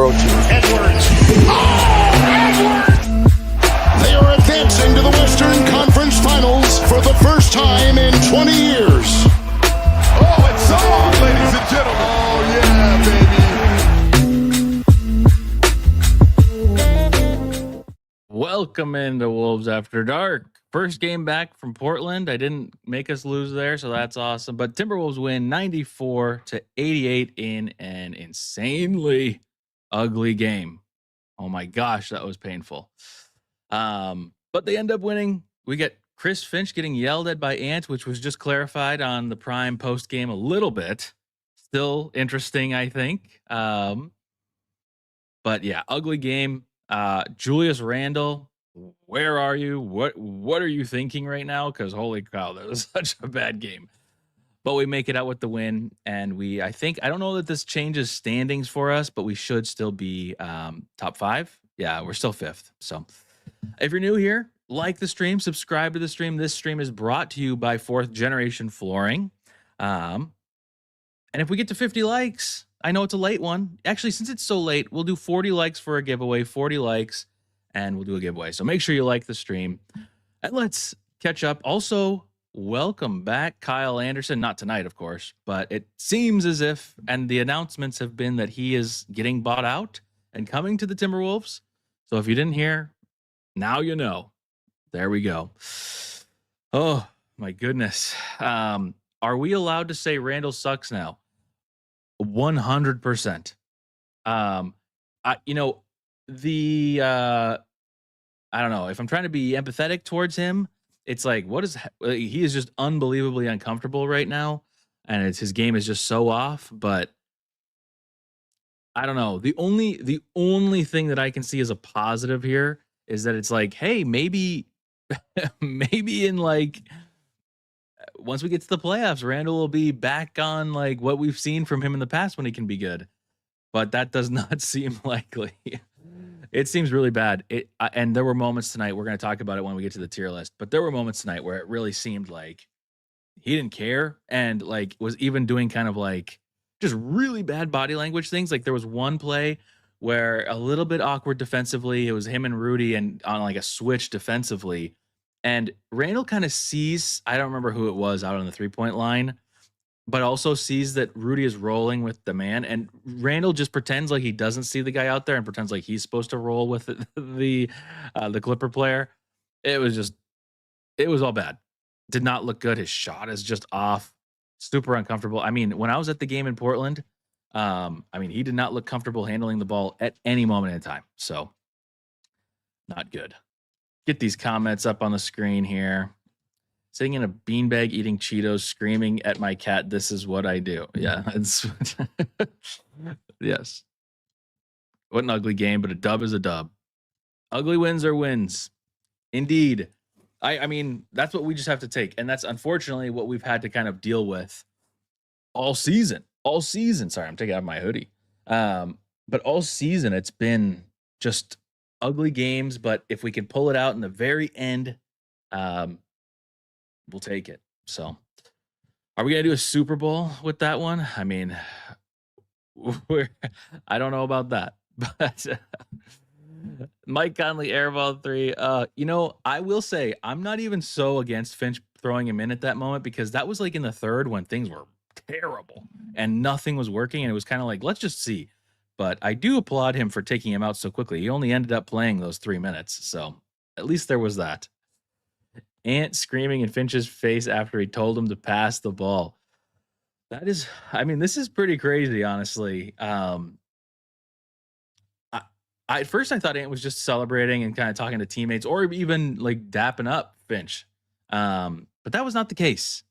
approach it. Edwards. They are advancing to the Western Conference Finals for the first time in 20 years. Oh, it's on, ladies and gentlemen. Oh, yeah, baby. Welcome into Wolves After Dark. First game back from Portland. I didn't make us lose there, so that's awesome. But Timberwolves win 94-88 in an insanely ugly game. Oh my gosh, that was painful. But they end up winning. We get Chris Finch getting yelled at by Ant, which was just clarified on the Prime post game a little bit. Still interesting, I think. But yeah, ugly game. Julius Randle, where are you? What are you thinking right now? Because holy cow, that was such a bad game. But we make it out with the win, and I don't know that this changes standings for us, but we should still be top 5. Yeah, we're still 5th. So if you're new here, like the stream, subscribe to the stream. This stream is brought to you by 4th Generation Flooring. And if we get to 50 likes, I know it's a late one. Actually, since it's so late, we'll do 40 likes for a giveaway, 40 likes, and we'll do a giveaway. So make sure you like the stream. And let's catch up. Also, welcome back, Kyle Anderson. Not tonight, of course, but it seems as if, and the announcements have been that he is getting bought out and coming to the Timberwolves. So if you didn't hear, now you know. There we go. Oh, my goodness. Are we allowed to say Randle sucks now? 100%. I don't know if I'm trying to be empathetic towards him. It's like, he is just unbelievably uncomfortable right now, and his game is just so off. But I don't know. The only thing that I can see as a positive here is that it's like, hey, maybe in like, once we get to the playoffs, Randle will be back on like what we've seen from him in the past when he can be good. But that does not seem likely. It seems really bad. And there were moments tonight, we're going to talk about it when we get to the tier list, but there were moments tonight where it really seemed like he didn't care and like was even doing kind of like just really bad body language things. Like there was one play where a little bit awkward defensively. It was him and Rudy and on like a switch defensively. And Randle kind of sees, I don't remember who it was out on the 3-point line, but also sees that Rudy is rolling with the man. And Randle just pretends like he doesn't see the guy out there and pretends like he's supposed to roll with the Clipper player. It was all bad. Did not look good. His shot is just off. Super uncomfortable. I mean, when I was at the game in Portland, he did not look comfortable handling the ball at any moment in time. So not good. Get these comments up on the screen here. Sitting in a beanbag, eating Cheetos, screaming at my cat. This is what I do. Yeah, it's yes. What an ugly game, but a dub is a dub. Ugly wins are wins, indeed. I mean, that's what we just have to take, and that's unfortunately what we've had to kind of deal with all season. All season. Sorry, I'm taking out my hoodie. But all season, it's been just ugly games. But if we can pull it out in the very end, we'll take it. So are we going to do a Super Bowl with that one? I mean, I don't know about that, but Mike Conley, airball 3. I will say I'm not even so against Finch throwing him in at that moment, because that was like in the third when things were terrible and nothing was working. And it was kind of like, let's just see. But I do applaud him for taking him out so quickly. He only ended up playing those 3 minutes. So at least there was that. Ant screaming in Finch's face after he told him to pass the ball. That is, this is pretty crazy, honestly. At first I thought Ant was just celebrating and kind of talking to teammates, or even like dapping up Finch. But that was not the case.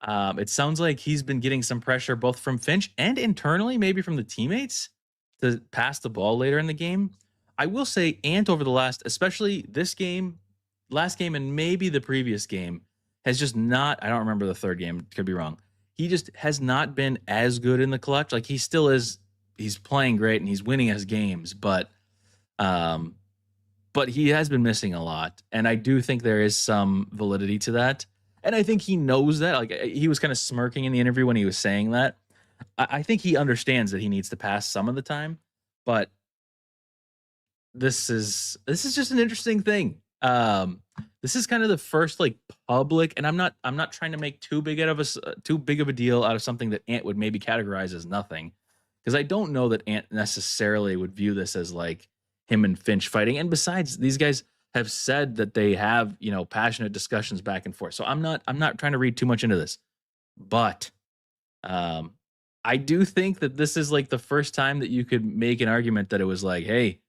It sounds like he's been getting some pressure both from Finch and internally, maybe from the teammates, to pass the ball later in the game. I will say Ant over the especially this game, last game, and maybe the previous game, has just not, I don't remember the third game, could be wrong. He just has not been as good in the clutch. Like he still is, he's playing great and he's winning his games, but he has been missing a lot. And I do think there is some validity to that. And I think he knows that. Like he was kind of smirking in the interview when he was saying that. I think he understands that he needs to pass some of the time, But this is just an interesting thing. This is kind of the first like public, and I'm not trying to make too big of a deal out of something that Ant would maybe categorize as nothing, because I don't know that Ant necessarily would view this as like him and Finch fighting. And besides, these guys have said that they have, passionate discussions back and forth. So I'm not trying to read too much into this, but um, I do think that this is like the first time that you could make an argument that it was like, hey,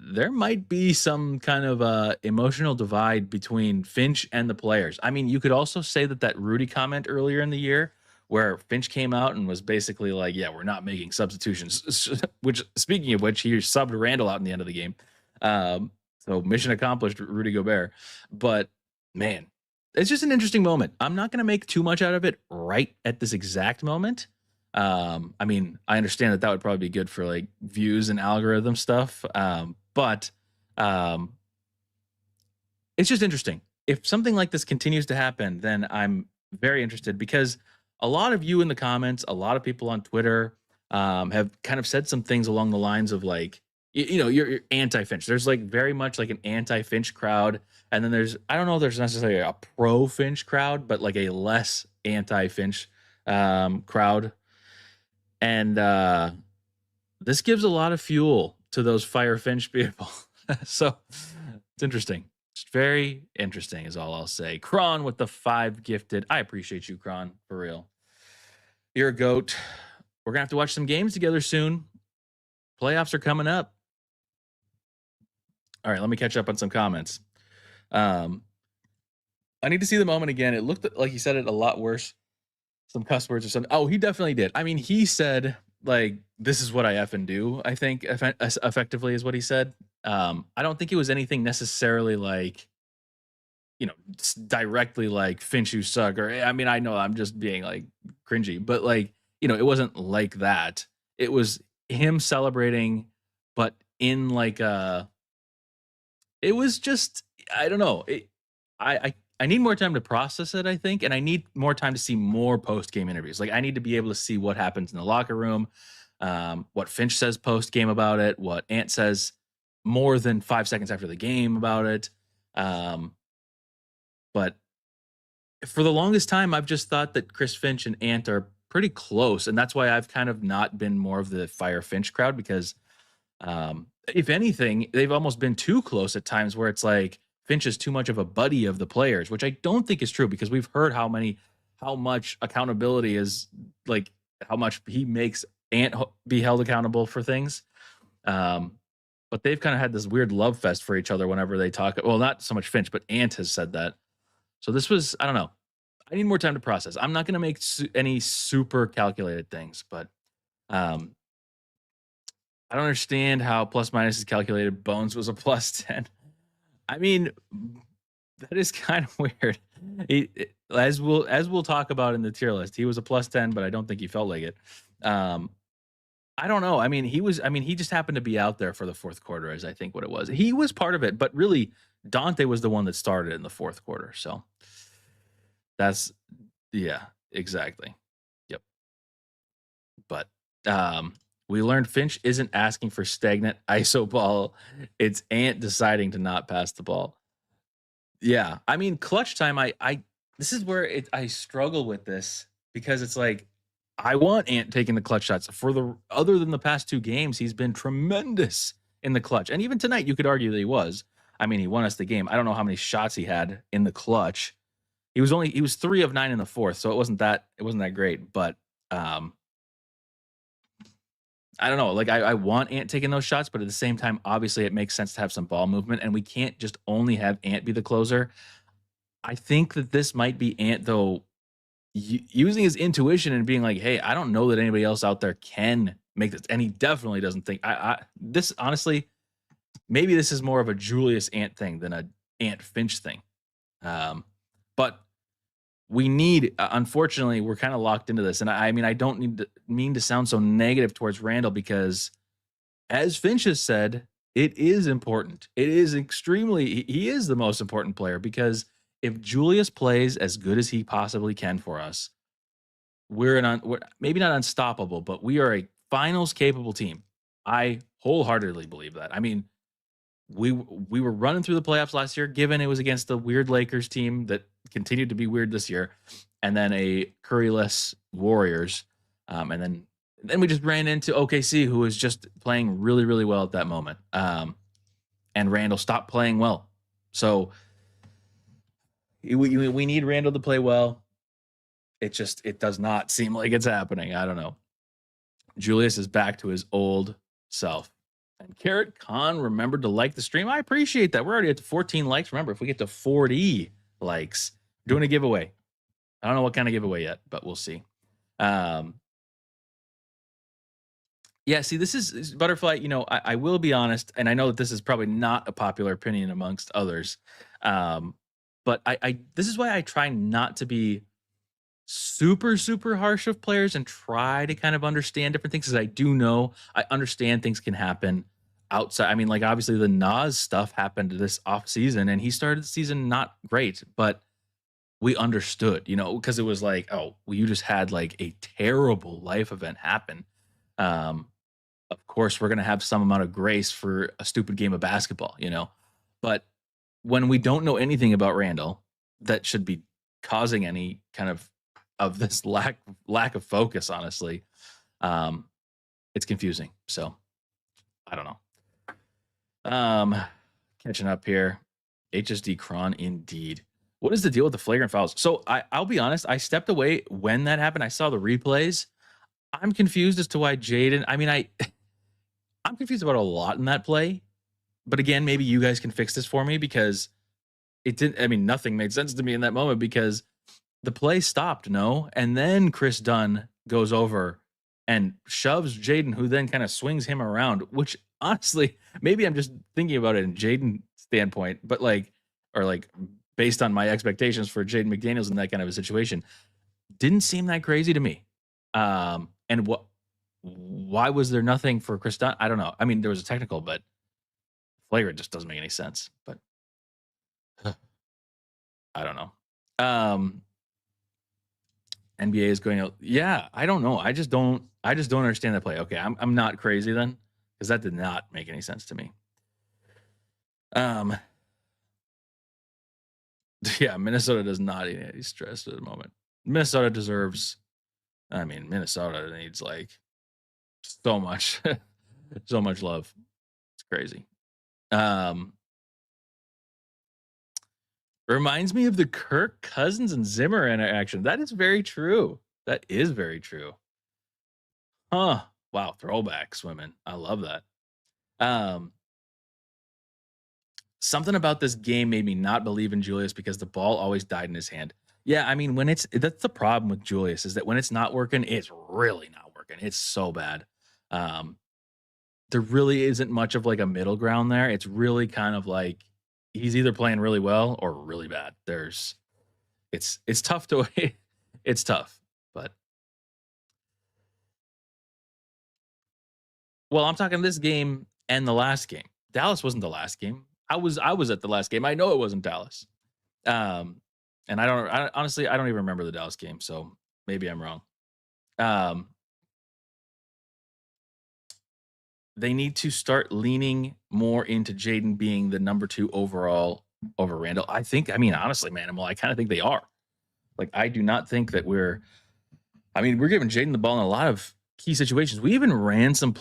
there might be some kind of emotional divide between Finch and the players. I mean, you could also say that Rudy comment earlier in the year where Finch came out and was basically like, "Yeah, we're not making substitutions." Which, speaking of which, he subbed Randle out in the end of the game. So mission accomplished, Rudy Gobert. But man, it's just an interesting moment. I'm not going to make too much out of it right at this exact moment. I mean, I understand that would probably be good for like views and algorithm stuff. But it's just interesting. If something like this continues to happen, then I'm very interested, because a lot of you in the comments, a lot of people on Twitter have kind of said some things along the lines of like, you're anti-Finch. There's like very much like an anti-Finch crowd. And then I don't know if there's necessarily a pro-Finch crowd, but like a less anti-Finch crowd. And this gives a lot of fuel to those Fire Finch people. So it's interesting. It's very interesting is all I'll say. Kron with the 5 gifted. I appreciate you, Kron, for real. You're a goat. We're going to have to watch some games together soon. Playoffs are coming up. All right, let me catch up on some comments. I need to see the moment again. It looked like he said it a lot worse. Some cuss words or something. Oh, he definitely did. I mean, he said, like, this is what I effing do, I think, effectively is what he said. I don't think it was anything necessarily like, directly like Finch, you suck. Or, I mean, I know I'm just being like cringy, but like, it wasn't like that. It was him celebrating, but in like it was just, I don't know. I need more time to process it, I think, and I need more time to see more post-game interviews. Like, I need to be able to see what happens in the locker room, what Finch says post-game about it, what Ant says more than 5 seconds after the game about it. But for the longest time, I've just thought that Chris Finch and Ant are pretty close, and that's why I've kind of not been more of the Fire Finch crowd, because if anything, they've almost been too close at times where it's like Finch is too much of a buddy of the players, which I don't think is true, because we've heard how much accountability is, like how much he makes Ant be held accountable for things. But they've kind of had this weird love fest for each other whenever they talk. Well, not so much Finch, but Ant has said that. So this was, I don't know. I need more time to process. I'm not going to make any super calculated things, but I don't understand how plus minus is calculated. Bones was a +10. I mean, that is kind of weird. As we'll talk about in the tier list, he was a +10, but I don't think he felt like it. I don't know. I mean, he just happened to be out there for the fourth quarter, as I think what it was. He was part of it, but really Dante was the one that started in the fourth quarter. So that's, yeah, exactly. Yep. But we learned Finch isn't asking for stagnant ISO ball. It's Ant deciding to not pass the ball. Yeah. I mean, clutch time, this is where I struggle with this, because it's like, I want Ant taking the clutch shots. Other than the past 2 games, he's been tremendous in the clutch. And even tonight, you could argue that he was. I mean, he won us the game. I don't know how many shots he had in the clutch. He was 3 of 9 in the fourth, so it wasn't that great. But I don't know. Like, I want Ant taking those shots, but at the same time, obviously, it makes sense to have some ball movement, and we can't just only have Ant be the closer. I think that this might be Ant, though, using his intuition and being like, hey, I don't know that anybody else out there can make this. And he definitely doesn't think this, honestly, maybe this is more of a Julius Ant thing than a Ant Finch thing. But we need, unfortunately, we're kind of locked into this. And I mean, I don't mean to sound so negative towards Randle, because as Finch has said, it is important. It is he is the most important player, because if Julius plays as good as he possibly can for us, we're maybe not unstoppable, but we are a finals capable team. I wholeheartedly believe that. I mean, we were running through the playoffs last year, given it was against the weird Lakers team that continued to be weird this year, and then a Curryless Warriors, and then we just ran into OKC, who was just playing really really well at that moment, and Randle stopped playing well, so we need Randle to play well. It does not seem like it's happening. I don't know. Julius is back to his old self. And Carrot Khan remembered to like the stream. I appreciate that. We're already at 14 likes. Remember, if we get to 40 likes, we're doing a giveaway. I don't know what kind of giveaway yet, but we'll see. Yeah, see, this is Butterfly. You know, I will be honest, and I know that this is probably not a popular opinion amongst others. But this is why I try not to be super harsh of players and try to kind of understand different things, because I understand things can happen outside. I mean, like, obviously the Nas stuff happened this off season and he started the season not great, but we understood, you know, because it was like, oh, well, you just had like a terrible life event happen. Of course we're going to have some amount of grace for a stupid game of basketball, you know, but when we don't know anything about Randle that should be causing any kind of this lack of focus, honestly, it's confusing. So I don't know. Catching up here. HSD Cron indeed. What is the deal with the flagrant fouls? So I'll be honest, I stepped away when that happened. I saw the replays. I'm confused as to why Jaden. I mean, I'm confused about a lot in that play. But again, maybe you guys can fix this for me, because it didn't. I mean, nothing made sense to me in that moment, because the play stopped, no? And then Chris Dunn goes over and shoves Jaden, who then kind of swings him around, which honestly, maybe I'm just thinking about it in Jaden's standpoint, but like based on my expectations for Jaden McDaniels in that kind of a situation, didn't seem that crazy to me. And why was there nothing for Chris Dunn? I don't know. I mean, there was a technical, but flagrant just doesn't make any sense. But I don't know. NBA is going out. Yeah, I don't know. I just don't understand that play. Okay, I'm not crazy then, because that did not make any sense to me. Yeah, Minnesota does not need any stress at the moment. Minnesota deserves. I mean, Minnesota needs like so much, so much love. It's crazy. Reminds me of the Kirk Cousins and Zimmer interaction. That is very true. That is very true. Huh. Wow. Throwback swimming. I love that. Something about this game made me not believe in Julius, because the ball always died in his hand. Yeah, I mean, that's the problem with Julius, is that when it's not working, it's really not working. It's so bad. There really isn't much of like a middle ground there. It's really kind of like he's either playing really well or really bad. It's tough to it's tough, but well, I'm talking this game and the last game. Dallas wasn't the last game. I was at the last game. I know it wasn't Dallas. And honestly, I don't even remember the Dallas game, so maybe I'm wrong. They need to start leaning more into Jaden being the number 2 overall over Randle. I mean, honestly, man, I kind of think they are. Like, I do not think that we're giving Jaden the ball in a lot of key situations. We even ran some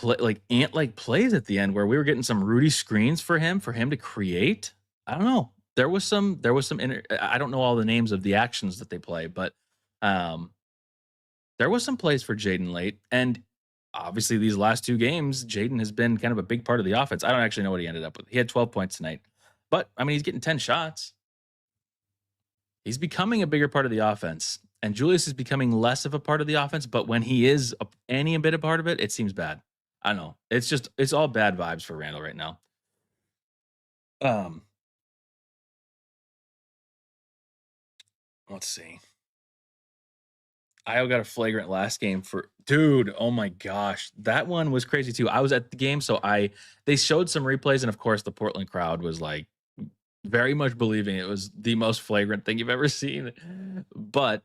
Ant plays at the end where we were getting some Rudy screens for him to create. I don't know. There was some I don't know all the names of the actions that they play, but there was some plays for Jaden late. And obviously these last 2 games, Jaden has been kind of a big part of the offense. I don't actually know what he ended up with. He had 12 points tonight, but I mean, he's getting 10 shots. He's becoming a bigger part of the offense, and Julius is becoming less of a part of the offense. But when he is any bit a part of it, it seems bad. I don't know. It's all bad vibes for Randle right now. Let's see. Io got a flagrant last game for dude. Oh my gosh, that one was crazy too. I was at the game, so they showed some replays, and of course, the Portland crowd was like very much believing it was the most flagrant thing you've ever seen. But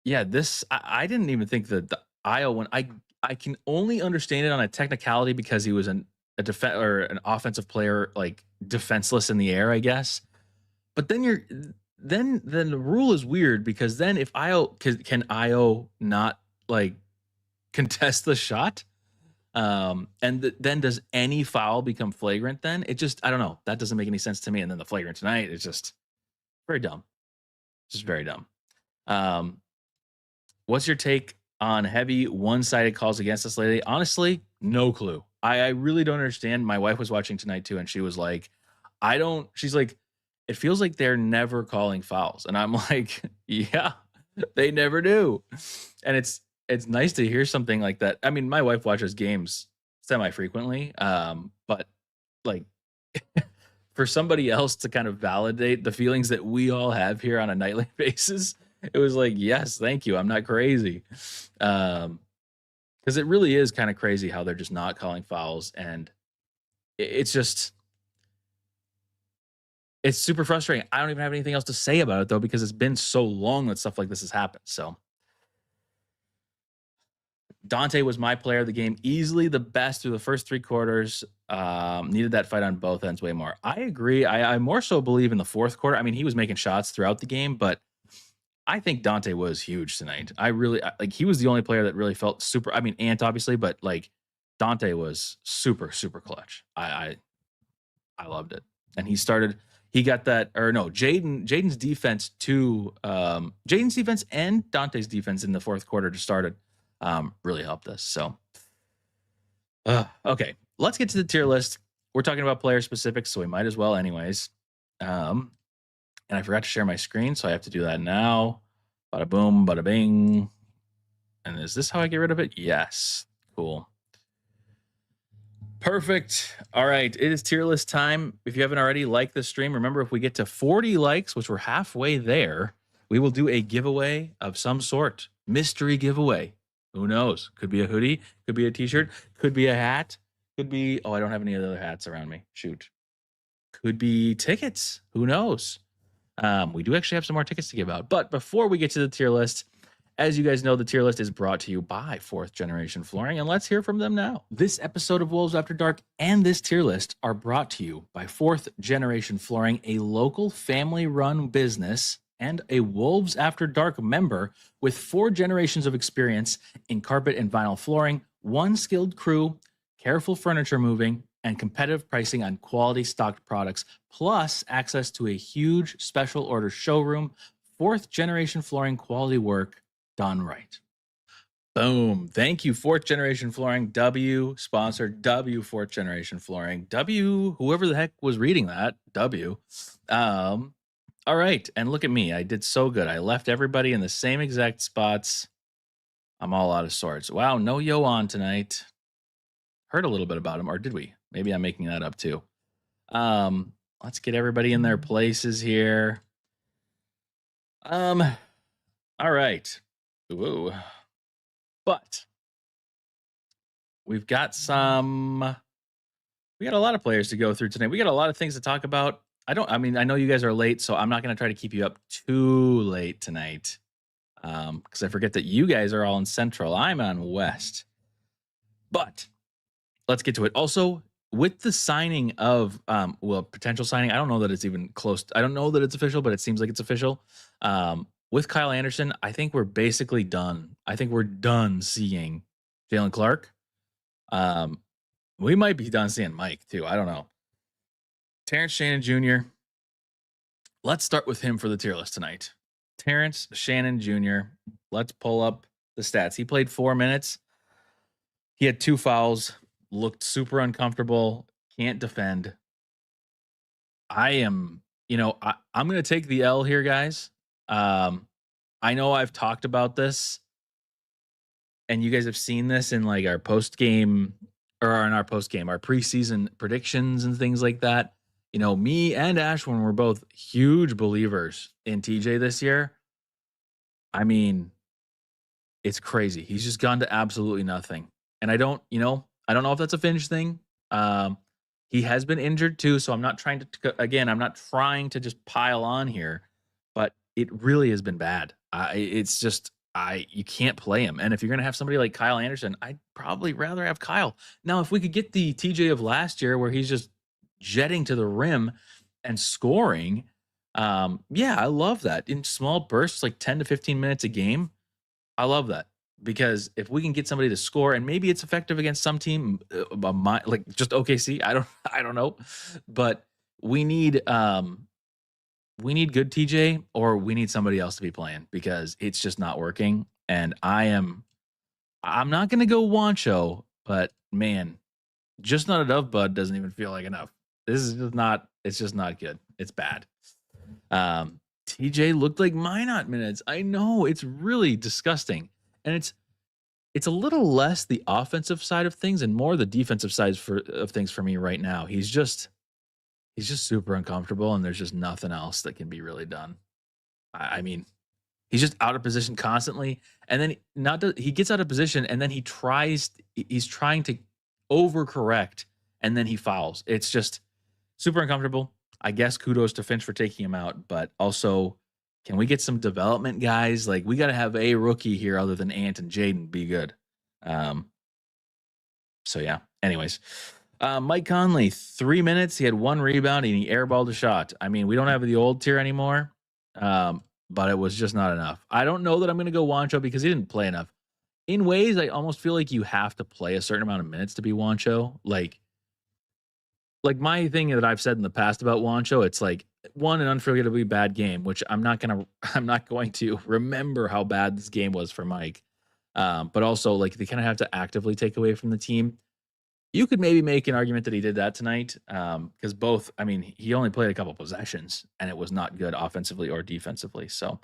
yeah, this I didn't even think that the Io one. I can only understand it on a technicality because he was an offensive player, like defenseless in the air, I guess. But then the rule is weird because then if Io can Io not like contest the shot, then does any foul become flagrant? Then it just I don't know. That doesn't make any sense to me. And then the flagrant tonight is just very dumb, just very dumb. What's your take on heavy one-sided calls against us lately? Honestly, no clue. I really don't understand. My wife was watching tonight too, and she was like, she's like, it feels like they're never calling fouls. And I'm like, yeah, they never do. And it's nice to hear something like that. I mean, my wife watches games semi-frequently, but like for somebody else to kind of validate the feelings that we all have here on a nightly basis, it was like, yes, thank you. I'm not crazy. Because it really is kind of crazy how they're just not calling fouls. And it's super frustrating. I don't even have anything else to say about it, though, because it's been so long that stuff like this has happened. So Dante was my player of the game, easily the best through the first 3 quarters. Needed that fight on both ends way more. I agree. I more so believe in the fourth quarter. I mean, he was making shots throughout the game, but I think Dante was huge tonight. He was the only player that really felt super. I mean, Ant obviously, but like Dante was super, super clutch. I loved it. And he got that, or no, Jaden's defense too. Jaden's defense and Dante's defense in the fourth quarter just started really helped us. So, okay, let's get to the tier list. We're talking about player specifics, so we might as well anyways. And I forgot to share my screen, so I have to do that now. Bada boom, bada bing. And is this how I get rid of it? Yes. Cool. Perfect. All right. It is tier list time. If you haven't already, like the stream. Remember, if we get to 40 likes, which we're halfway there, we will do a giveaway of some sort. Mystery giveaway. Who knows? Could be a hoodie. Could be a t-shirt. Could be a hat. Could be... Oh, I don't have any other hats around me. Shoot. Could be tickets. Who knows? We do actually have some more tickets to give out. But before we get to the tier list, as you guys know, the tier list is brought to you by 4th Generation Flooring, and let's hear from them now. This episode of Wolves After Dark and this tier list are brought to you by 4th Generation Flooring, a local family-run business and a Wolves After Dark member with 4 generations of experience in carpet and vinyl flooring, 1 skilled crew, careful furniture moving, and competitive pricing on quality stocked products, plus access to a huge special order showroom. 4th Generation Flooring, quality work done right. Boom. Thank you, 4th Generation Flooring. W sponsor, W 4th Generation Flooring. W, whoever the heck was reading that, W. All right. And look at me. I did so good. I left everybody in the same exact spots. I'm all out of sorts. Wow, no Yo on tonight. Heard a little bit about him, or did we? Maybe I'm making that up too. Let's get everybody in their places here. All right. Ooh. But we got a lot of players to go through tonight. We got a lot of things to talk about. I know you guys are late, so I'm not going to try to keep you up too late tonight. Because I forget that you guys are all in Central. I'm on West. But let's get to it. Also, with the signing of, potential signing, I don't know that it's even close. I don't know that it's official, but it seems like it's official. With Kyle Anderson, I think we're basically done. I think we're done seeing Jalen Clark. We might be done seeing Mike too. I don't know. Terrence Shannon Jr. Let's start with him for the tier list tonight. Terrence Shannon Jr. Let's pull up the stats. He played 4 minutes. He had 2 fouls. Looked super uncomfortable. Can't defend. I'm going to take the L here, guys. I know I've talked about this, and you guys have seen this in like our post-game, our preseason predictions and things like that. You know, me and Ashwin were both huge believers in TJ this year. I mean, it's crazy. He's just gone to absolutely nothing. And I don't know if that's a Finch thing. He has been injured too, so I'm not trying to just pile on here, but it really has been bad. you can't play him. And if you're gonna have somebody like Kyle Anderson, I'd probably rather have Kyle. Now, if we could get the TJ of last year where he's just jetting to the rim and scoring, yeah, I love that. In small bursts, like 10 to 15 minutes a game, I love that. Because if we can get somebody to score, and maybe it's effective against some team, like just OKC, I don't know, but we need good TJ, or we need somebody else to be playing because it's just not working. And I'm not gonna go Wancho, but man, just not enough bud doesn't even feel like enough. This is just not, it's just not good. It's bad. TJ looked like Minot minutes. I know, it's really disgusting. And it's a little less the offensive side of things and more the defensive side of things for me right now. He's just super uncomfortable, and there's just nothing else that can be really done. I mean, he's just out of position constantly, and then he gets out of position, and then he's trying to overcorrect, and then he fouls. It's just super uncomfortable. I guess kudos to Finch for taking him out, but also, can we get some development guys? Like, we got to have a rookie here other than Ant and Jaden be good. So yeah. Anyways, Mike Conley, 3 minutes. He had 1 rebound and he airballed a shot. I mean, we don't have the old tier anymore, but it was just not enough. I don't know that I'm going to go Wancho because he didn't play enough. In ways, I almost feel like you have to play a certain amount of minutes to be Wancho. Like my thing that I've said in the past about Wancho, it's like, one, an unforgettably bad game, which I'm not going to remember how bad this game was for Mike. But also, like, they kind of have to actively take away from the team. You could maybe make an argument that he did that tonight, because both, I mean, he only played a couple possessions and it was not good offensively or defensively. So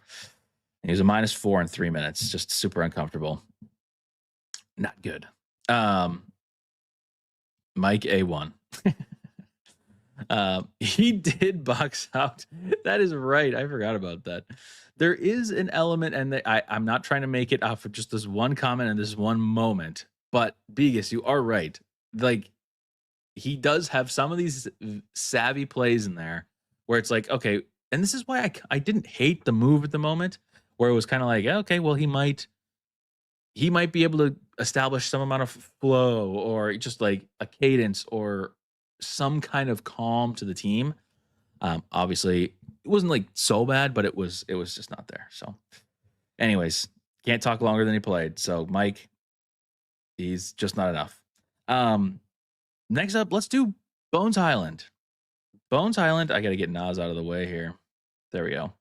he was a -4 in 3 minutes, just super uncomfortable. Not good. Mike A1. He did box out. That is right. I forgot about that. There is an element, and I'm not trying to make it off of just this one comment and this one moment, but Begus, you are right. Like, he does have some of these savvy plays in there where it's like, okay, and this is why I didn't hate the move at the moment, where it was kind of like, okay, well, he might be able to establish some amount of flow or just like a cadence or some kind of calm to the team. Obviously it wasn't like so bad, but it was just not there. So anyways, can't talk longer than he played. So Mike, he's just not enough. Next up, let's do Bones Highland. Bones Highland, I got to get Nas out of the way here. There we go.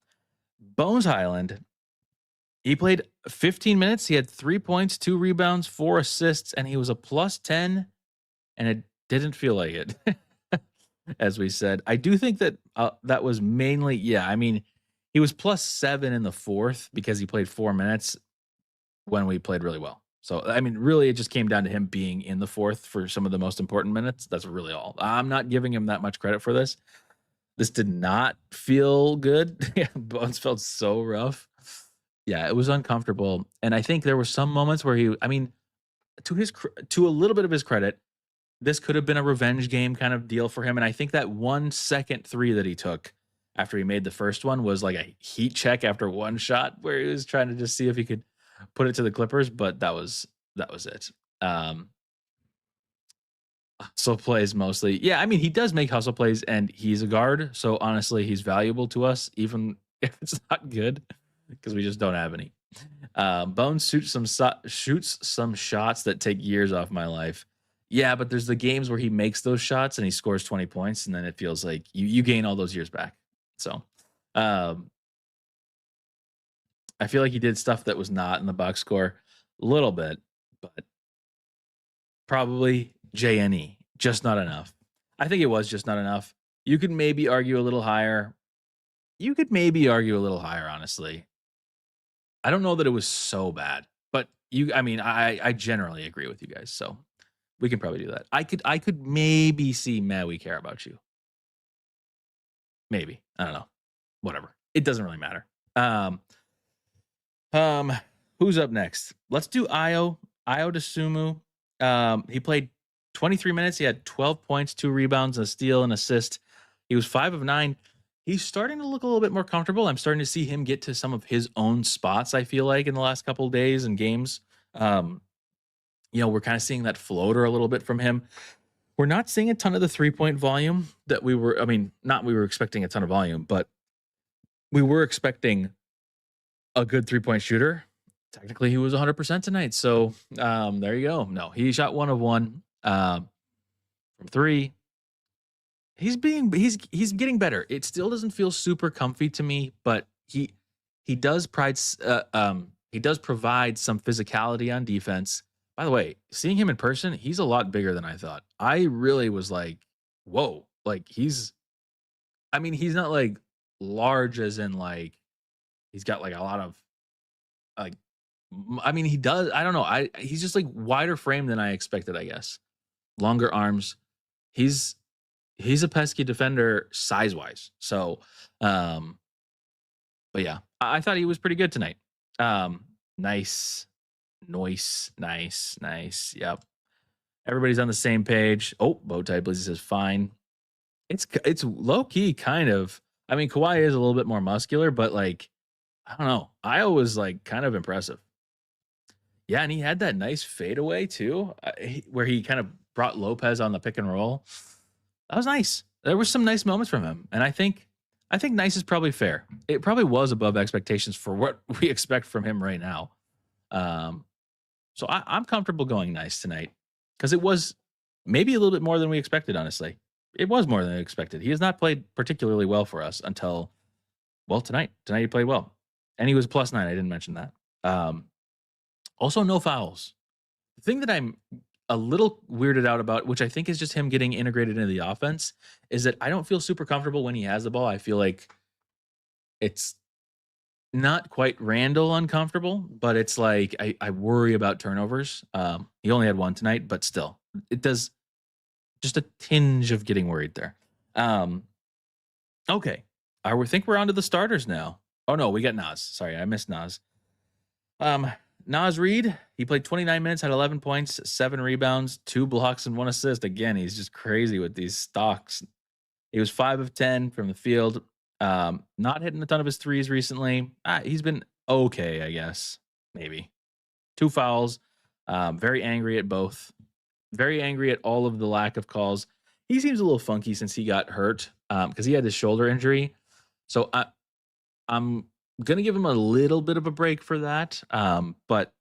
Bones Highland, he played 15 minutes. He had 3 points, 2 rebounds, 4 assists, and he was a +10, and it didn't feel like it, as we said. I do think that that was mainly, yeah, I mean, he was +7 in the fourth because he played 4 minutes when we played really well. So, I mean, really, it just came down to him being in the fourth for some of the most important minutes. That's really all. I'm not giving him that much credit for this. This did not feel good. Yeah, Bones felt so rough. Yeah, it was uncomfortable. And I think there were some moments where he, I mean, to a little bit of his credit, this could have been a revenge game kind of deal for him. And I think that 1 second 3 that he took after he made the first one was like a heat check after one shot where he was trying to just see if he could put it to the Clippers, but that was it. Hustle plays mostly. Yeah, I mean, he does make hustle plays and he's a guard. So honestly, he's valuable to us, even if it's not good, because we just don't have any. Bones shoots some shots that take years off my life. Yeah, but there's the games where he makes those shots and he scores 20 points, and then it feels like you gain all those years back. So I feel like he did stuff that was not in the box score a little bit, but probably JNE, just not enough. I think it was just not enough. You could maybe argue a little higher. Honestly. I don't know that it was so bad, but I generally agree with you guys. So we can probably do that. I could maybe see, Matt, we care about you. Maybe. I don't know. Whatever. It doesn't really matter. Who's up next? Let's do Ayo Dosunmu. He played 23 minutes. He had 12 points, 2 rebounds, a steal, and assist. He was 5 of 9. he's starting to look a little bit more comfortable. I'm starting to see him get to some of his own spots, I feel like, in the last couple of days and games. Um, we're kind of seeing that floater a little bit from him. We're not seeing a ton of the 3-point volume that we were, I mean, not we were expecting a ton of volume, but we were expecting a good 3-point shooter. Technically, he was 100% tonight. So there you go. No, he shot 1 of 1 from 3. He's getting better. It still doesn't feel super comfy to me, but he does he does provide some physicality on defense. By the way, seeing him in person, he's a lot bigger than I thought. I really was like, whoa, like I mean, he's not like large as in like he's got like a lot of like I mean, he does. I don't know. He's just like wider frame than I expected, I guess. Longer arms. He's he's a pesky defender size wise. So, um, but yeah, I thought he was pretty good tonight. Nice, nice. Yep, everybody's on the same page. Oh, bow tie Blizzy says fine. It's low key kind of. I mean, Kawhi is a little bit more muscular, but like I don't know. I was like kind of impressive. Yeah, and he had that nice fadeaway too, where he kind of brought Lopez on the pick and roll. That was nice. There were some nice moments from him, and I think nice is probably fair. It probably was above expectations for what we expect from him right now. Um, so I'm comfortable going nice tonight because it was maybe a little bit more than we expected. Honestly, it was more than we expected. He has not played particularly well for us until tonight. Tonight he played well, and he was +9. I didn't mention that. Also, no fouls. The thing that I'm a little weirded out about, which I think is just him getting integrated into the offense, is that I don't feel super comfortable when he has the ball. I feel like it's not quite Randle uncomfortable, but it's like I worry about turnovers. He only had 1 tonight, but still, it does just a tinge of getting worried there. Okay, I think we're on to the starters now. Oh no, we got Nas. Sorry, I missed Nas. Nas Reed, he played 29 minutes, had 11 points, 7 rebounds, 2 blocks, and 1 assist. Again, he's just crazy with these stocks. He was 5 of 10 from the field. Not hitting a ton of his threes recently. He's been okay, I guess. Maybe. 2 fouls. Very angry at both. Very angry at all of the lack of calls. He seems a little funky since he got hurt because he had his shoulder injury. So I'm going to give him a little bit of a break for that. But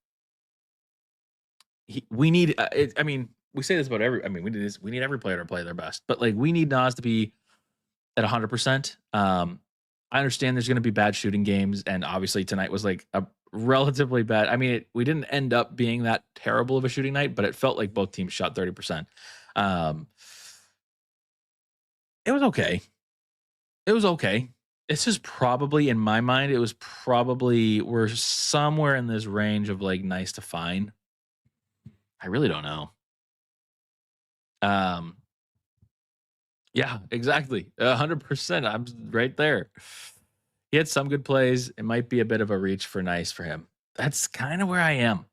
we need, I mean, we say this about we need every player to play their best, but like we need Nas to be at 100%. I understand there's going to be bad shooting games. And obviously tonight was like a relatively bad. I mean, we didn't end up being that terrible of a shooting night, but it felt like both teams shot 30%. It was okay. It was okay. This is probably, in my mind, we're somewhere in this range of like nice to fine. I really don't know. Yeah, exactly. 100%. I'm right there. He had some good plays. It might be a bit of a reach for nice for him. That's kind of where I am.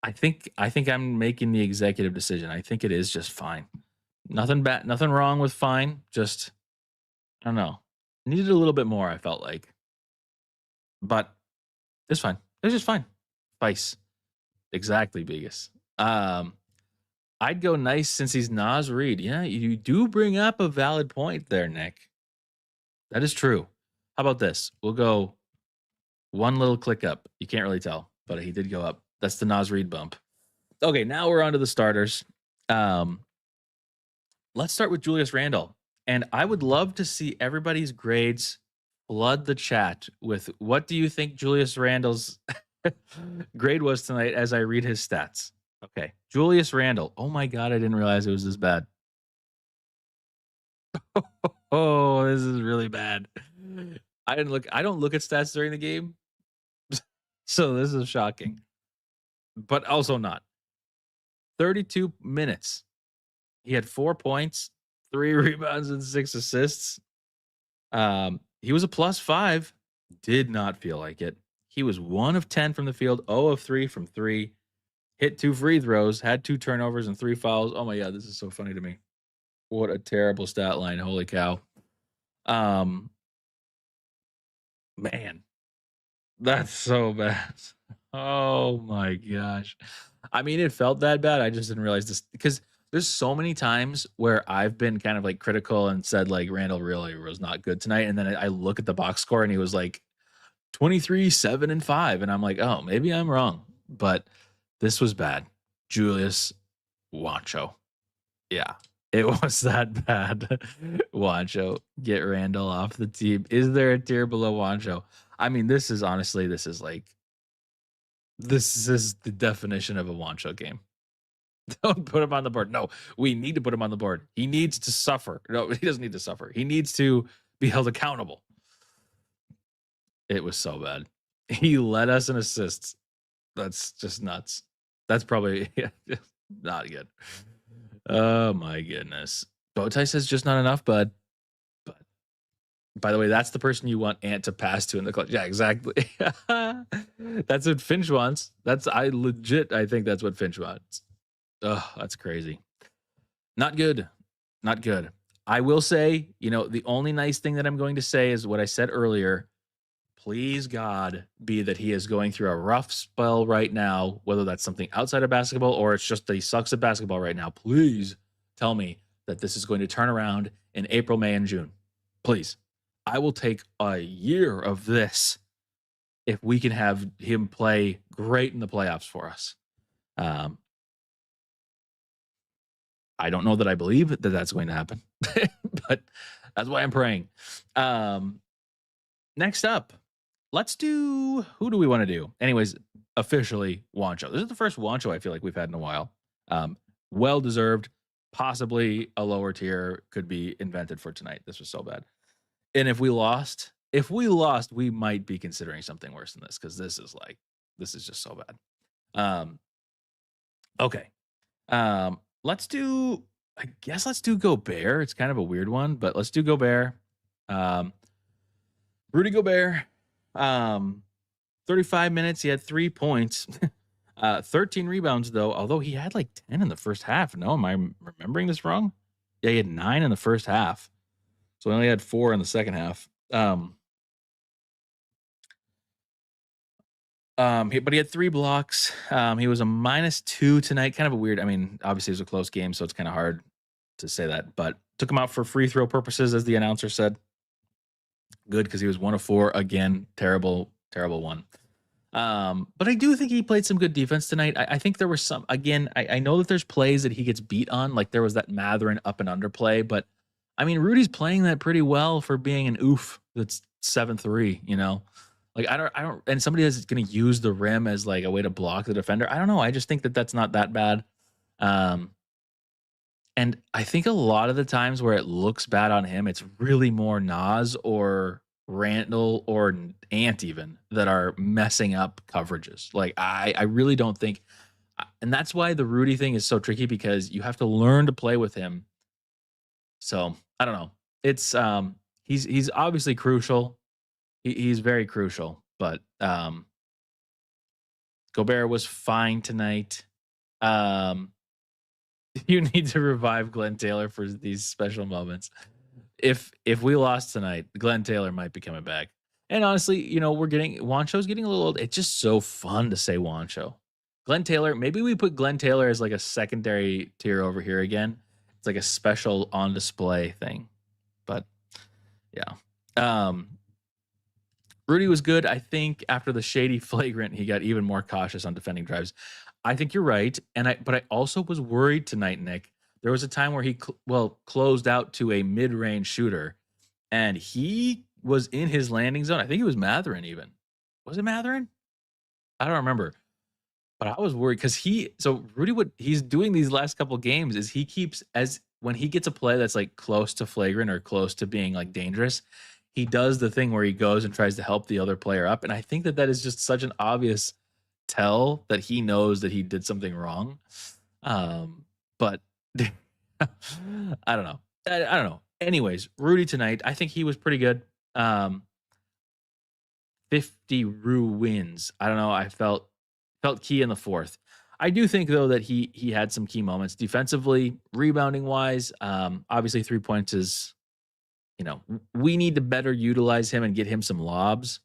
I think I'm making the executive decision. I think it is just fine. Nothing bad, nothing wrong with fine. Just I don't know. Needed a little bit more, I felt like. But it's fine. It's just fine. Vice. Exactly, Biggest. I'd go nice since he's Nas Reed. Yeah, you do bring up a valid point there, Nick. That is true. How about this? We'll go one little click up. You can't really tell, but he did go up. That's the Nas Reed bump. Okay, now we're on to the starters. Let's start with Julius Randle. And I would love to see everybody's grades flood the chat with what do you think Julius Randle's grade was tonight as I read his stats. Okay. Julius Randle. Oh my God, I didn't realize it was this bad. Oh, this is really bad. I don't look at stats during the game. So this is shocking. But also not. 32 minutes. He had 4 points, 3 rebounds, and 6 assists. He was a +5. Did not feel like it. He was 1 of 10 from the field, 0 of 3 from 3. Hit 2 free throws, had 2 turnovers and 3 fouls. Oh my God, this is so funny to me. What a terrible stat line. Holy cow. Um, man, that's so bad. Oh my gosh. I mean, it felt that bad. I just didn't realize this because there's so many times where I've been kind of like critical and said like Randall really was not good tonight. And then I look at the box score and he was like 23, 7, and 5. And I'm like, oh, maybe I'm wrong. But this was bad. Julius Wancho. Yeah, it was that bad. Wancho, get Randall off the team. Is there a tier below Wancho? I mean, this is honestly, this is the definition of a Wancho game. Don't put him on the board. No, we need to put him on the board. He needs to suffer. No, he doesn't need to suffer. He needs to be held accountable. It was so bad. He led us in assists. That's just nuts. That's probably not good. Oh my goodness. Bowtie says just not enough, bud. But by the way, that's the person you want Ant to pass to in the clutch. Yeah, exactly. That's what Finch wants. I think that's what Finch wants. Oh, that's crazy. Not good. Not good. I will say, the only nice thing that I'm going to say is what I said earlier. Please, God, be that he is going through a rough spell right now, whether that's something outside of basketball or it's just that he sucks at basketball right now. Please tell me that this is going to turn around in April, May, and June. Please. I will take a year of this if we can have him play great in the playoffs for us. I don't know that I believe that that's going to happen, but that's why I'm praying. Next up, let's do, who do we want to do? Anyways, officially Wancho. This is the first Wancho I feel like we've had in a while. Well deserved. Possibly a lower tier could be invented for tonight. This was so bad. And if we lost, we might be considering something worse than this because this is just so bad. Okay. Let's do Gobert. It's kind of a weird one, but let's do Gobert. Rudy Gobert, 35 minutes. He had 3 points, 13 rebounds, though, although he had like 10 in the first half. No, am I remembering this wrong? Yeah, he had 9 in the first half. So he only had 4 in the second half. But he had 3 blocks. He was a -2 tonight. Kind of a weird. I mean, obviously it was a close game, so it's kind of hard to say that. But took him out for free throw purposes, as the announcer said. Good, because he was 1 of 4 again. Terrible one. But I do think he played some good defense tonight. I think there were some. Again, I know that there's plays that he gets beat on, like there was that Matherin up and under play. But I mean, Rudy's playing that pretty well for being an oof that's 7'3", Like I don't, and somebody that's going to use the rim as like a way to block the defender. I don't know. I just think that that's not that bad. And I think a lot of the times where it looks bad on him, it's really more Nas or Randle or Ant even that are messing up coverages. Like I really don't think, and that's why the Rudy thing is so tricky because you have to learn to play with him. So I don't know. It's he's obviously crucial. He's very crucial, but Gobert was fine tonight. You need to revive Glenn Taylor for these special moments. If we lost tonight, Glenn Taylor might be coming back. And honestly, Wancho's getting a little old. It's just so fun to say Wancho. Glenn Taylor, maybe we put Glenn Taylor as like a secondary tier over here again. It's like a special on display thing. But yeah. Rudy was good. I think after the shady flagrant, he got even more cautious on defending drives. I think you're right. But I also was worried tonight, Nick. There was a time where he closed out to a mid-range shooter and he was in his landing zone. I think it was Matherin even. Was it Matherin? I don't remember. But I was worried because Rudy, what he's doing these last couple games is he keeps, as when he gets a play that's like close to flagrant or close to being like dangerous, he does the thing where he goes and tries to help the other player up. And I think that is just such an obvious tell that he knows that he did something wrong. But I don't know. I don't know. Anyways, Rudy tonight, I think he was pretty good. 50 Rue wins. I don't know. I felt key in the fourth. I do think though that he had some key moments defensively, rebounding wise. Obviously 3 points is we need to better utilize him and get him some lobs,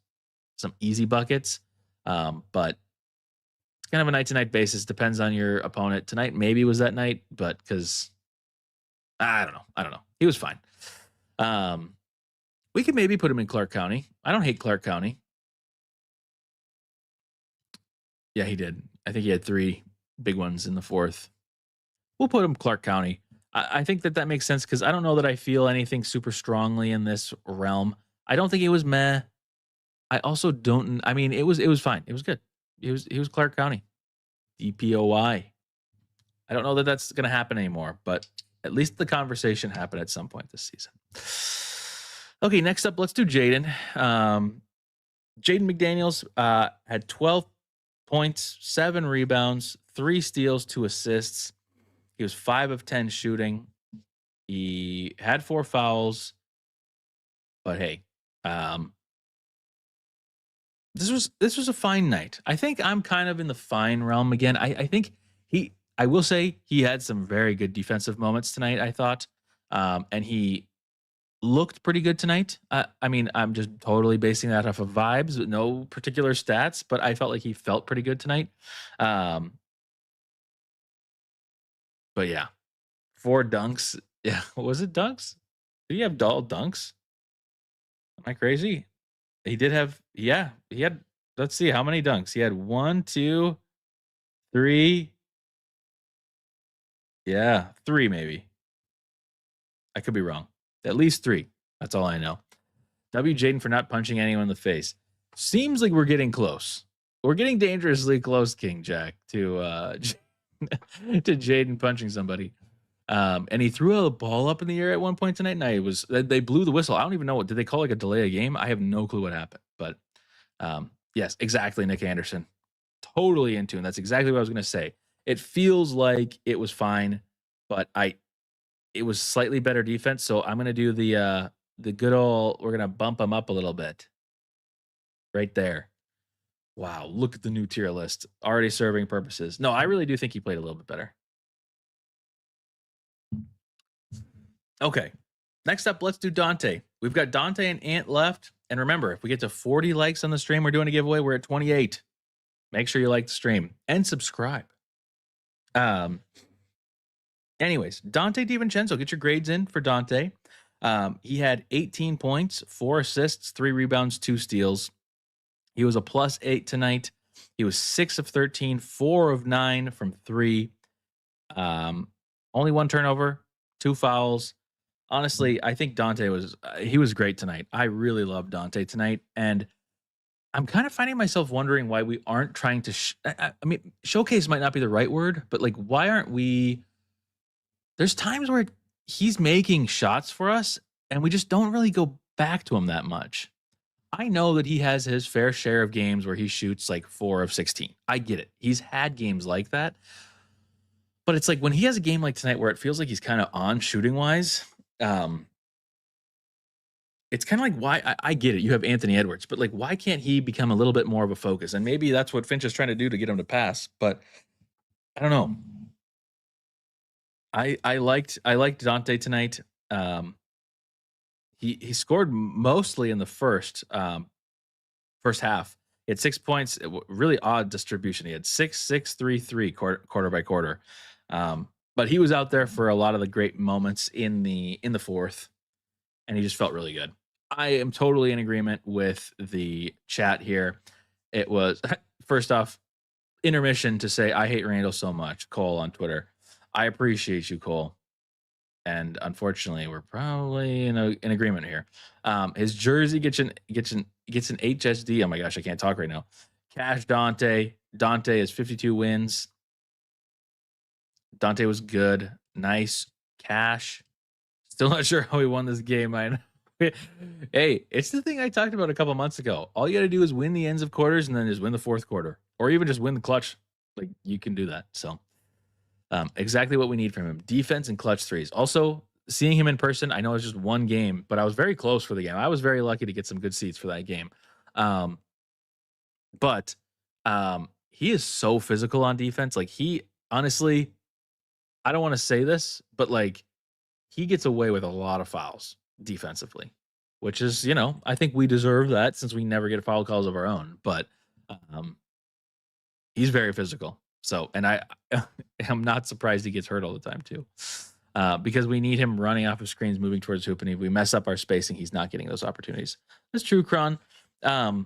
some easy buckets. But it's kind of a night to night basis. Depends on your opponent. Tonight maybe was that night, but because I don't know. He was fine. We could maybe put him in Clark County. I don't hate Clark County. Yeah, he did. I think he had 3 big ones in the 4th. We'll put him Clark County. I think that makes sense because I don't know that I feel anything super strongly in this realm. I don't think it was meh. I also don't. I mean, it was fine. It was good. He was Clark County, DPOY. I don't know that that's going to happen anymore, but at least the conversation happened at some point this season. Okay, next up, let's do Jaden. Jaden McDaniels had 12 points, 7 rebounds, 3 steals, 2 assists. He was 5 of 10 shooting. He had 4 fouls, but hey, this was a fine night. I think I'm kind of in the fine realm again. I think I will say he had some very good defensive moments tonight, I thought. And he looked pretty good tonight. I mean, I'm just totally basing that off of vibes, no particular stats, but I felt like he felt pretty good tonight. But yeah, 4 dunks. Yeah, what was it? Dunks? Did he have all dunks? Am I crazy? He did have, yeah, he had, let's see, how many dunks? He had 1, 2, 3. Yeah, 3 maybe. I could be wrong. At least 3. That's all I know. W. Jaden for not punching anyone in the face. Seems like we're getting close. We're getting dangerously close, King Jack, to Jaden punching somebody. And he threw a ball up in the air at one point tonight, and they blew the whistle. I don't even know did they call like a delay of game? I have no clue what happened. But yes, exactly, Nick Anderson. Totally in tune. That's exactly what I was gonna say. It feels like it was fine, but it was slightly better defense. So I'm gonna do the good old, we're gonna bump him up a little bit. Right there. Wow, look at the new tier list. Already serving purposes. No, I really do think he played a little bit better. Okay. Next up, let's do Dante. We've got Dante and Ant left. And remember, if we get to 40 likes on the stream, we're doing a giveaway. We're at 28. Make sure you like the stream and subscribe. Anyways, Dante DiVincenzo, get your grades in for Dante. He had 18 points, 4 assists, 3 rebounds, 2 steals. He was a +8 tonight. He was 6 of 13, 4 of 9 from 3. Only 1 turnover, 2 fouls. Honestly, I think Dante was great tonight. I really love Dante tonight, and I'm kind of finding myself wondering why we aren't trying to. I mean, showcase might not be the right word, but like, why aren't we? There's times where he's making shots for us, and we just don't really go back to him that much. I know that he has his fair share of games where he shoots like 4 of 16. I get it. He's had games like that, but it's like when he has a game like tonight where it feels like he's kind of on shooting wise. It's kind of like, why I get it. You have Anthony Edwards, but like, why can't he become a little bit more of a focus? And maybe that's what Finch is trying to do to get him to pass, but I don't know. I liked Dante tonight. He scored mostly in the first half. He had 6 points, really odd distribution. He had 6, 6, 3, 3 quarter by quarter. But he was out there for a lot of the great moments in the 4th, and he just felt really good. I am totally in agreement with the chat here. It was, first off, intermission to say, I hate Randle so much. Cole on Twitter. I appreciate you, Cole. And unfortunately, we're probably in agreement here. His jersey gets an HSD. Oh my gosh, I can't talk right now. Cash Dante. Dante has 52 wins. Dante was good. Nice. Cash. Still not sure how he won this game. Hey, it's the thing I talked about a couple months ago. All you got to do is win the ends of quarters and then just win the 4th quarter, or even just win the clutch. Like, you can do that. So exactly what we need from him. Defense and clutch threes. Also, seeing him in person, I know it's just one game, but I was very close for the game. I was very lucky to get some good seats for that game. But he is so physical on defense. Like, he honestly, I don't want to say this, but like, he gets away with a lot of fouls. defensively, which is, I think we deserve that since we never get foul calls of our own. But um, he's very physical. So, and I am not surprised he gets hurt all the time too, because we need him running off of screens, moving towards hoop, and if we mess up our spacing, he's not getting those opportunities. That's true, Kron. I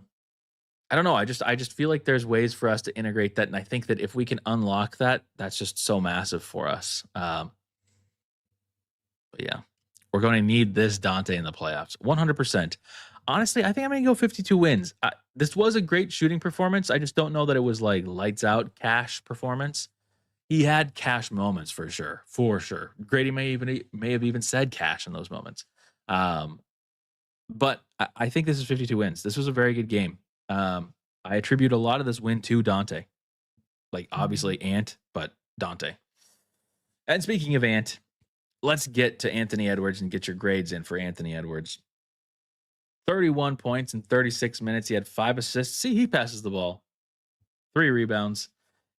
don't know. I just feel like there's ways for us to integrate that, and I think that if we can unlock that, that's just so massive for us. But yeah, we're going to need this Dante in the playoffs, 100%. Honestly, I think I'm going to go 52 wins. This was a great shooting performance. I just don't know that it was like lights out cash performance. He had cash moments for sure, for sure. Grady may have even said cash in those moments. But I think this is 52 wins. This was a very good game. I attribute a lot of this win to Dante. Like obviously Ant, but Dante. And speaking of Ant, let's get to Anthony Edwards and get your grades in for Anthony Edwards. 31 points in 36 minutes. He had 5 assists. See, he passes the ball. 3 rebounds.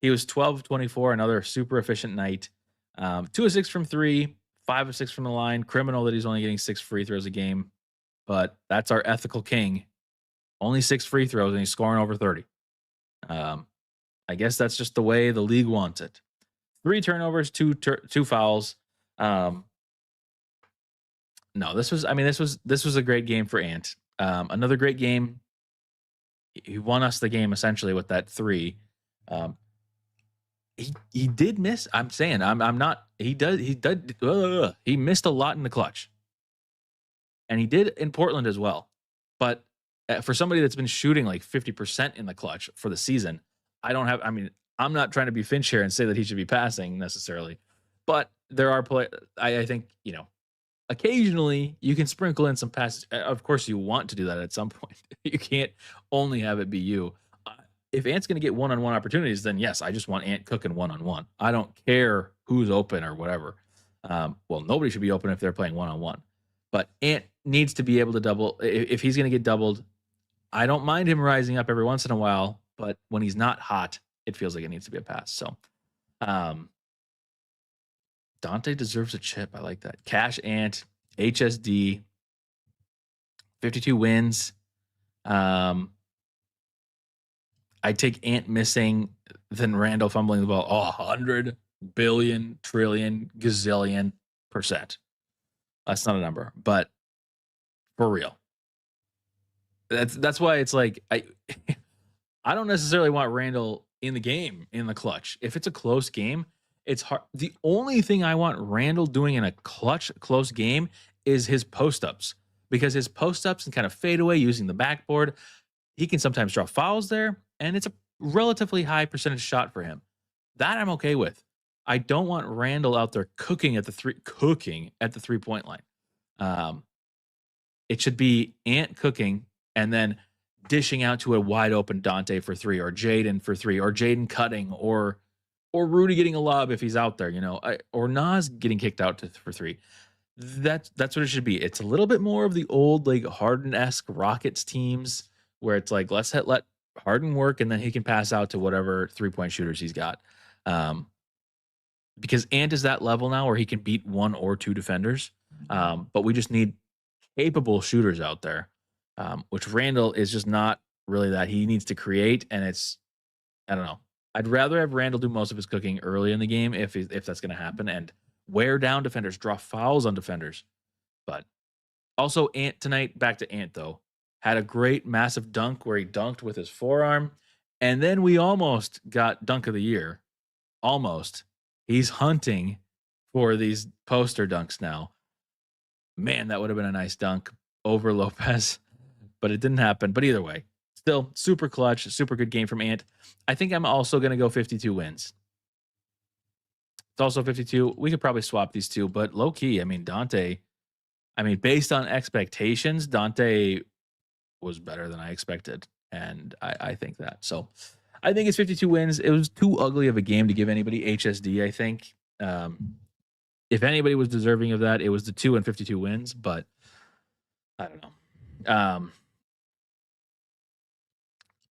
He was 12 of 24, another super efficient night. 2 of 6 from 3, 5 of 6 from the line. Criminal that he's only getting 6 free throws a game. But that's our ethical king. Only 6 free throws, and he's scoring over 30. I guess that's just the way the league wants it. 3 turnovers, 2 fouls. No, this was a great game for Ant. Another great game. He won us the game essentially with that 3. He did miss. I'm saying I'm not. He missed a lot in the clutch, and he did in Portland as well. But for somebody that's been shooting like 50% in the clutch for the season, I'm not trying to be Finch here and say that he should be passing necessarily, but there are I think occasionally you can sprinkle in some passes. Of course, you want to do that at some point. You can't only have it be you. If Ant's going to get one-on-one opportunities, then yes, I just want Ant cooking one-on-one. I don't care who's open or whatever. Well, nobody should be open if they're playing one-on-one. But Ant needs to be able to double. If he's going to get doubled, I don't mind him rising up every once in a while. But when he's not hot, it feels like it needs to be a pass. So Dante deserves a chip. I like that. Cash Ant, HSD, 52 wins. I take Ant missing, then Randle fumbling the ball. 100 billion, trillion, gazillion %. That's not a number, but for real. That's why it's like I don't necessarily want Randle in the game in the clutch. If it's a close game, it's hard. The only thing I want Randle doing in a close game is his post-ups, because his post-ups can kind of fade away using the backboard. He can sometimes draw fouls there, and it's a relatively high percentage shot for him. That I'm okay with. I don't want Randle out there cooking at the 3-point line. It should be Ant cooking and then dishing out to a wide open Dante for 3, or Jaden for 3, or Jaden cutting, or Rudy getting a lob if he's out there, or Nas getting kicked out for 3. That's what it should be. It's a little bit more of the old like Harden-esque Rockets teams where it's like let's let Harden work and then he can pass out to whatever 3-point shooters he's got. Because Ant is that level now where he can beat 1 or 2 defenders. But we just need capable shooters out there, which Randle is just not really that. He needs to create, and I don't know. I'd rather have Randle do most of his cooking early in the game if that's going to happen, and wear down defenders, draw fouls on defenders. But also Ant tonight, back to Ant though, had a great massive dunk where he dunked with his forearm, and then we almost got dunk of the year. Almost. He's hunting for these poster dunks now. Man, that would have been a nice dunk over Lopez, but it didn't happen. But either way, still super clutch, super good game from Ant. I think I'm also going to go 52 wins. It's also 52. We could probably swap these two, but low key, Dante, based on expectations, Dante was better than I expected. And I think that. So I think it's 52 wins. It was too ugly of a game to give anybody HSD, I think. If anybody was deserving of that, it was the 2 and 52 wins, but I don't know.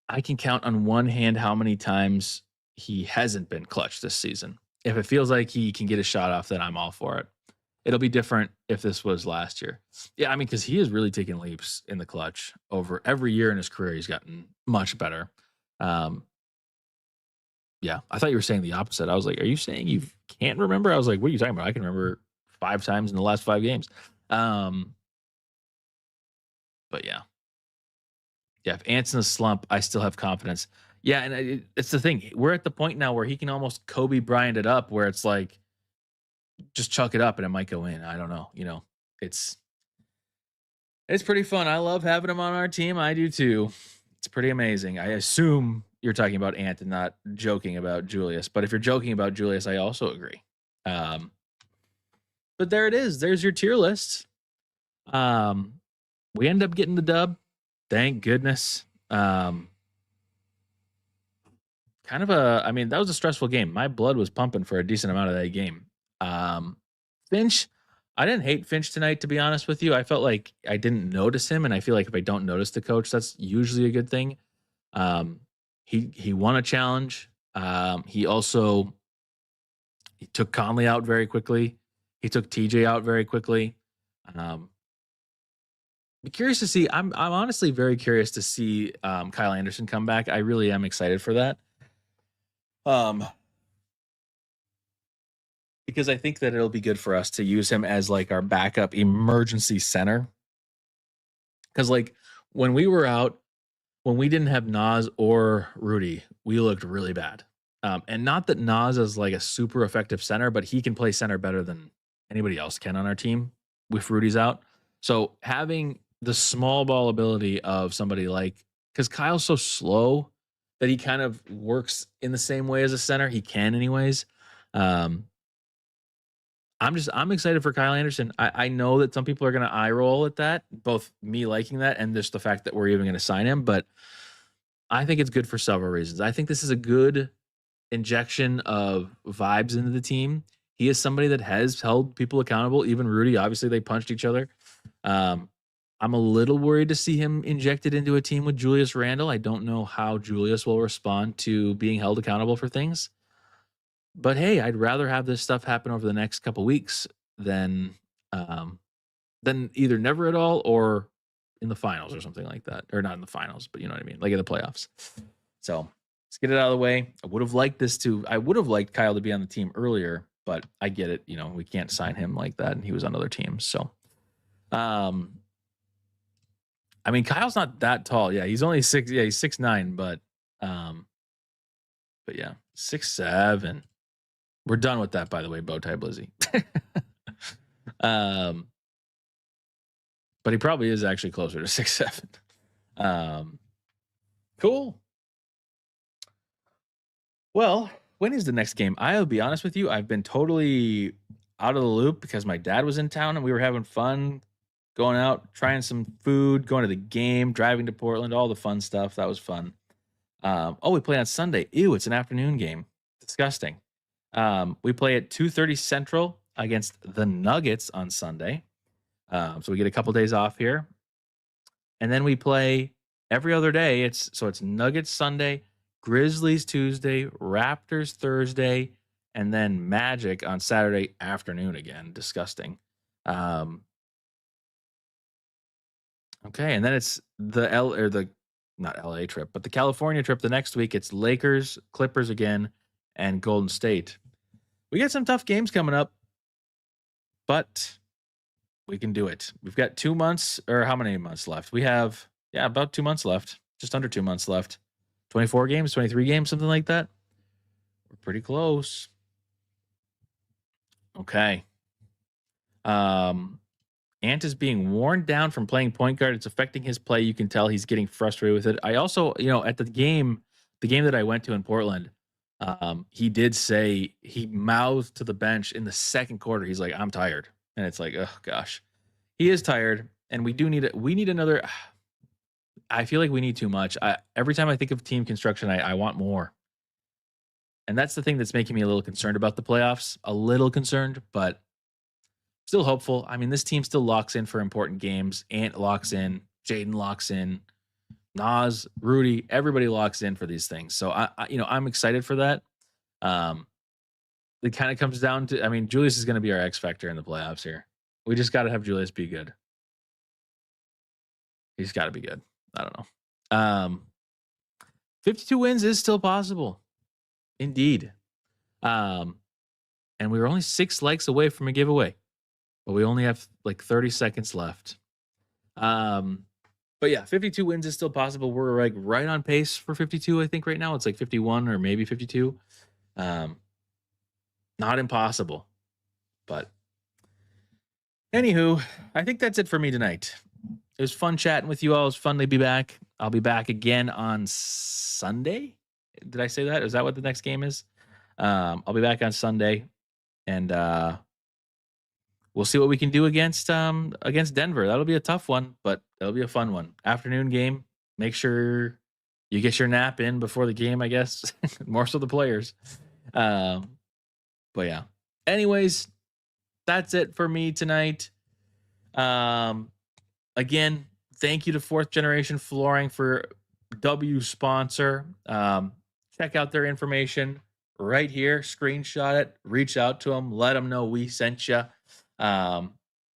I can count on one hand how many times he hasn't been clutch this season. If it feels like he can get a shot off, then I'm all for it. It'll be different if this was last year. Yeah, I mean, because he has really taken leaps in the clutch over every year in his career. He's gotten much better. Um, yeah, I thought you were saying the opposite. I was like, are you saying you can't remember? I was like, what are you talking about? I can remember 5 times in the last 5 games. But yeah. Yeah, if Ant's in a slump, I still have confidence. Yeah, and it's the thing. We're at the point now where he can almost Kobe Bryant it up, where it's like, just chuck it up and it might go in. I don't know. It's pretty fun. I love having him on our team. I do too. It's pretty amazing. I assume you're talking about Ant and not joking about Julius. But if you're joking about Julius, I also agree. But there it is. There's your tier list. We end up getting the dub. Thank goodness. Kind of that was a stressful game. My blood was pumping for a decent amount of that game. Finch, I didn't hate Finch tonight, to be honest with you. I felt like I didn't notice him, and I feel like if I don't notice the coach, that's usually a good thing. He won a challenge. He took Conley out very quickly. He took TJ out very quickly. Be curious to see. I'm honestly very curious to see Kyle Anderson come back. I really am excited for that. Because I think that it'll be good for us to use him as like our backup emergency center. Because like when we were out, when we didn't have Nas or Rudy, we looked really bad. And not that Nas is like a super effective center, but he can play center better than anybody else can on our team with Rudy's out. So having the small ball ability of somebody like, because Kyle's so slow that he kind of works in the same way as a center. He can anyways. I'm excited for Kyle Anderson. I know that some people are going to eye roll at that, both me liking that and just the fact that we're even going to sign him. But I think it's good for several reasons. I think this is a good injection of vibes into the team. He is somebody that has held people accountable. Even Rudy, obviously they punched each other. I'm a little worried to see him injected into a team with Julius Randle. I don't know how Julius will respond to being held accountable for things. But hey, I'd rather have this stuff happen over the next couple weeks than either never at all or in the finals or something like that. Or not in the finals, but you know what I mean, like in the playoffs. So let's get it out of the way. I would have liked Kyle to be on the team earlier, but I get it. We can't sign him like that, and he was on other teams. So, Kyle's not that tall. Yeah, he's only 6. Yeah, he's 6'9", but yeah, 6'7". We're done with that, by the way, Bowtie Blizzy. But he probably is actually closer to 6'7". Cool. Well, when is the next game? I'll be honest with you. I've been totally out of the loop because my dad was in town and we were having fun going out, trying some food, going to the game, driving to Portland, all the fun stuff. That was fun. We play on Sunday. Ew, it's an afternoon game. Disgusting. We play at 2:30 Central against the Nuggets on Sunday. So we get a couple days off here. And then we play every other day. It's Nuggets Sunday, Grizzlies Tuesday, Raptors Thursday, and then Magic on Saturday afternoon again. Disgusting. Okay, and then it's not LA trip, but the California trip the next week. It's Lakers, Clippers again, and Golden State. We got some tough games coming up, but we can do it. We've got 2 months, or how many months left? We have, about 2 months left, just under 2 months left. 24 games, 23 games, something like that. We're pretty close. Okay. Ant is being worn down from playing point guard. It's affecting his play. You can tell he's getting frustrated with it. I also, at the game that I went to in Portland, he did say, he mouthed to the bench in the second quarter. He's like, I'm tired. And it's like, oh gosh, he is tired. And we need another. I feel like we need too much. Every time I think of team construction, I want more. And that's the thing that's making me a little concerned about the playoffs. A little concerned, but still hopeful. This team still locks in for important games. Ant locks in. Jaden locks in. Nas, Rudy, everybody locks in for these things. So I'm excited for that. it kind of comes down to, I mean, Julius is going to be our X factor in the playoffs here. We just got to have Julius be good. He's got to be good. I don't know. 52 wins is still possible. Indeed. And we were only 6 likes away from a giveaway, but we only have like 30 seconds left. But yeah, 52 wins is still possible. We're like right on pace for 52, I think right now. It's like 51 or maybe 52. Not impossible. But anywho, I think that's it for me tonight. It was fun chatting with you all. It was fun to be back. I'll be back again on Sunday. Did I say that? Is that what the next game is? I'll be back on Sunday, and we'll see what we can do against Denver. That'll be a tough one, but that'll be a fun one. Afternoon game. Make sure you get your nap in before the game, I guess. More so the players. But yeah. Anyways, that's it for me tonight. Again, thank you to Fourth Generation Flooring for W sponsor. Check out their information right here. Screenshot it. Reach out to them. Let them know we sent you. That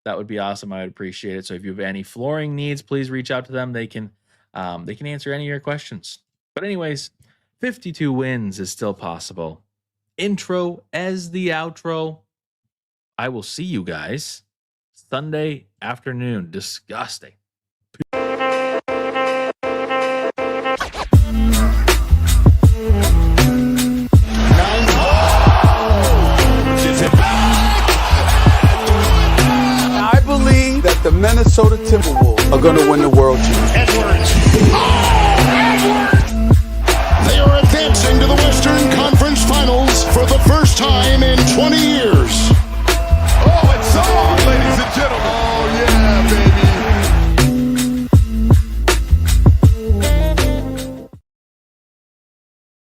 would be awesome. I would appreciate it. So if you have any flooring needs, please reach out to them. They can answer any of your questions. But anyways, 52 wins is still possible. Intro as the outro. I will see you guys Sunday afternoon. Disgusting. I believe that the Minnesota Timberwolves are going to win the World Championship.